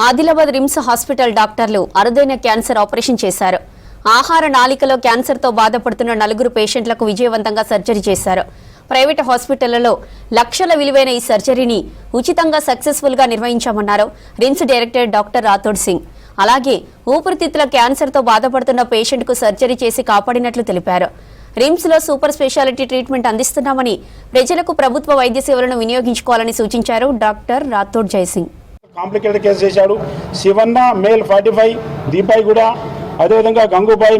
Adilabad RIMS hospital డాక్టర్లు అరుదైన cancer operation చేశారు. ఆహార నాళికలో క్యాన్సర్తో బాధపడుతున్న 4 పేషెంట్లకు విజయవంతంగా సర్జరీ చేశారు. ప్రైవేట్ హాస్పిటళ్లలో లక్షల విలువైన ఈ సర్జరీని ఉచితంగా సక్సెస్ఫుల్ గా నిర్వహించామన్నారు RIMS director doctor Rathod Singh. అలాగే ఊపిరితిత్తుల క్యాన్సర్తో బాధపడుతున్న పేషెంట్కు సర్జరీ చేసి కాపాడినట్లు తెలిపారు. రిమ్స్ లో సూపర్ స్పెషాలిటీ ట్రీట్మెంట్ అందిస్తున్నామని ప్రజలకు ప్రభుత్వ వైద్య సేవలను వినియోగించుకోవాలని సూచించారు doctor Rathod Jaisingh. Complicated case చేశాడు. శివన్న మేల్ 45, దీపాయి కూడా, అదేవిధంగా గంగూబాయి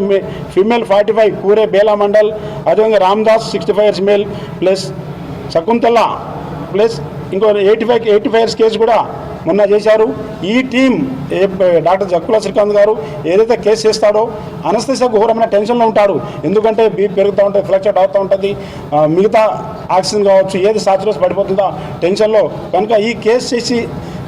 ఫీమేల్ 45, కూరే బేలా మండల్, అదేవిధంగా Ramdas 65 years male plus Shakuntala plus ఇంకో 85 ఇయర్స్ కేసు కూడా మొన్న చేశారు. ఈ టీం డాక్టర్ జక్కుల శ్రీకాంత్ గారు ఏదైతే కేసు చేస్తాడో అనస్థిషియా ఘోరమైన టెన్షన్లో ఉంటాడు. ఎందుకంటే బీపీ పెరుగుతూ ఉంటుంది, ఫ్లక్చుయేట్ అవుతూ ఉంటుంది, మిగతా ఆక్సిజన్ కావచ్చు ఏది సాచురేషన్ పడిపోతుందో టెన్షన్లో. కనుక ఈ కేసు చేసి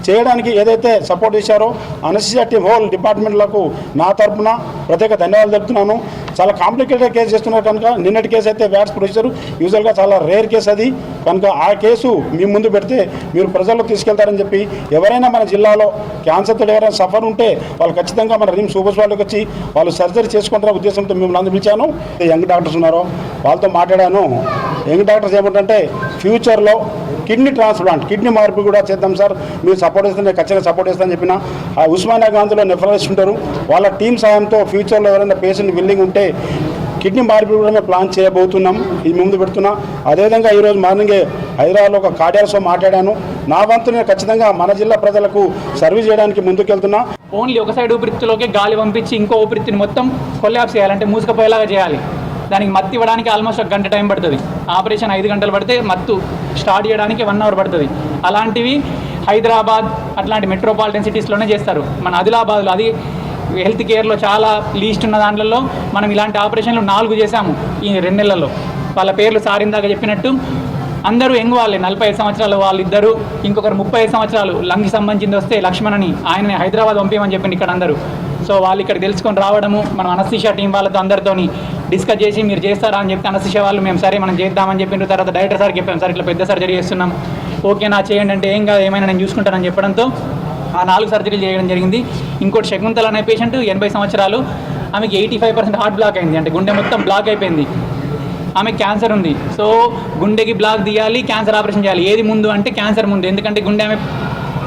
చేయడానికి ఏదైతే సపోర్ట్ చేశారో అనస్థిషియా టీమ్ హోల్ డిపార్ట్మెంట్లకు నా తరఫున ప్రత్యేక ధన్యవాదాలు తెలుపుతున్నాను. చాలా కాంప్లికేటెడ్ కేసు చేస్తున్నారు కనుక నిన్నటి కేసు అయితే వ్యాట్స్ ప్రొసీజర్ యూజువల్గా చాలా రేర్ కేసు అది. కనుక ఆ కేసు మీ ముందు పెడితే మీరు ప్రజల్లో తీసుకెళ్తారని చెప్పి ఎవరైనా మన జిల్లాలో క్యాన్సర్తో ఎవరైనా సఫర్ ఉంటే వాళ్ళు ఖచ్చితంగా మన రిమ్స్ సూపర్ స్పెషాలిటీకి వచ్చి వాళ్ళు సర్జరీ చేసుకుంటారనే ఉద్దేశంతో మిమ్మల్ని అందరూ పిలిచాను. యంగ్ డాక్టర్స్ ఉన్నారో వాళ్ళతో మాట్లాడాను. యంగ్ డాక్టర్స్ ఏమిటంటే ఫ్యూచర్లో కిడ్నీ ట్రాన్స్ప్లాంట్, కిడ్నీ మార్పు కూడా చేద్దాం సార్, మీరు సపోర్ట్ చేస్తే నేను ఖచ్చితంగా సపోర్ట్ చేస్తానని చెప్పిన ఉస్మానియా గాంధీలో నెఫ్రాలజిస్ట్ ఉంటారు, వాళ్ళ టీం సాయంతో ఫ్యూచర్లో ఎవరైనా పేషెంట్ విల్లింగ్ ఉంటే కిడ్నీ మార్పిడి కూడా మేము ప్లాన్ చేయబోతున్నాం. ఇది ముందు పెడుతున్నా. అదేవిధంగా ఈరోజు మార్నింగే హైదరాబాద్లో ఒక కార్డియాలజిస్ట్తో మాట్లాడాను. నా వంతు నేను ఖచ్చితంగా మన జిల్లా ప్రజలకు సర్వీస్ చేయడానికి ముందుకెళ్తున్నా. ఓన్లీ ఒక సైడ్ ఊపిరితిత్తులోకి గాలి పంపించి ఇంకో ఊపిరితిత్తుని మొత్తం కొల్లాప్స్ చేయాలంటే మూసుకపోయేలాగా చేయాలి. దానికి మత్తు ఇవ్వడానికి ఆల్మోస్ట్ 1 గంట టైం పడుతుంది. ఆపరేషన్ 5 గంటలు పడితే మత్తు స్టార్ట్ చేయడానికి 1 అవర్ పడుతుంది. అలాంటివి హైదరాబాద్ అట్లాంటి మెట్రోపాలిటన్ సిటీస్లోనే చేస్తారు. మన ఆదిలాబాద్లో అది హెల్త్ కేర్లో చాలా లీస్ట్ ఉన్న దాంట్లో మనం ఇలాంటి ఆపరేషన్లు 4 చేశాము ఈ 2 నెలల్లో. వాళ్ళ పేర్లు సార్ ఇందాక చెప్పినట్టు అందరూ యంగ్ వాళ్ళే, 45 సంవత్సరాలు వాళ్ళిద్దరు, ఇంకొకరు 35 సంవత్సరాలు లంగ్కి సంబంధించింది వస్తే లక్ష్మణ్ అని ఆయనని హైదరాబాద్ పంపించమని చెప్పింది ఇక్కడ అందరూ. సో వాళ్ళు ఇక్కడ తెలుసుకొని రావడము, మనం అనస్థిషియా టీం వాళ్ళతో అందరితోని డిస్కస్ చేసి మీరు చేస్తారా అని చెప్తే అనస్థిషియా వాళ్ళు మేము సరే మనం చేద్దామని చెప్పిన తర్వాత డైరెక్టర్ సార్కి చెప్పాం, సార్ ఇట్లా పెద్ద సర్జరీ చేస్తున్నాం, ఓకేనా చేయండి అంటే ఏం కాదు ఏమైనా నేను చూసుకుంటానని చెప్పడంతో ఆ 4 సర్జరీలు చేయడం జరిగింది. ఇంకోటి శకుంతల అనే పేషెంట్ 80 సంవత్సరాలు, ఆమెకి 85% హార్ట్ బ్లాక్ అయింది, అంటే గుండె మొత్తం బ్లాక్ అయిపోయింది. ఆమె క్యాన్సర్ ఉంది. సో గుండెకి బ్లాక్ తీయాలి, క్యాన్సర్ ఆపరేషన్ చేయాలి. ఏది ముందు అంటే క్యాన్సర్ ముందు, ఎందుకంటే గుండె ఆమె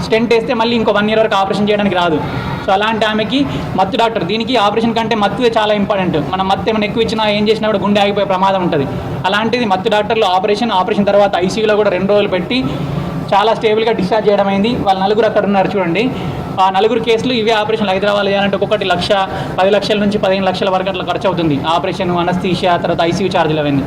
స్టెంట్ వేస్తే మళ్ళీ ఇంకో 1 ఇయర్ వరకు ఆపరేషన్ చేయడానికి రాదు. సో అలాంటి ఆమెకి మత్తు డాక్టర్, దీనికి ఆపరేషన్ కంటే మత్తువే చాలా ఇంపార్టెంట్. మనం మత్తు ఏమైనా ఎక్కువ ఇచ్చినా ఏం చేసినా కూడా గుండె ఆగిపోయే ప్రమాదం ఉంటుంది. అలాంటిది మత్తు డాక్టర్లు ఆపరేషన్ తర్వాత ఐసీయూలో కూడా 2 రోజులు పెట్టి చాలా స్టేబుల్గా డిశ్చార్జ్ చేయడం అయింది. వాళ్ళ 4 అక్కడ ఉన్నారు చూడండి. ఆ 4 కేసులు ఇవే ఆపరేషన్లు హైదరాబాద్ చేయాలంటే ఒక్కొక్కటి 10 లక్షల నుంచి 15 లక్షల వరకు అట్లా ఖర్చు అవుతుంది. ఆపరేషన్, అనస్థీషియా, తర్వాత ఐసీయూ ఛార్జీలు అవన్నీ.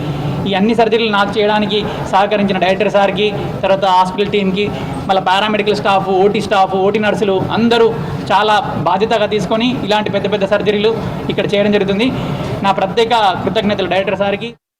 ఈ అన్ని సర్జరీలు నాకు చేయడానికి సహకరించిన డైరెక్టర్ సార్కి, తర్వాత హాస్పిటల్ టీమ్కి, మళ్ళీ paramedical staff, OT staff, OT నర్సులు అందరూ చాలా బాధ్యతగా తీసుకొని ఇలాంటి పెద్ద పెద్ద సర్జరీలు ఇక్కడ చేయడం జరుగుతుంది. నా ప్రత్యేక కృతజ్ఞతలు డైరెక్టర్ సార్కి.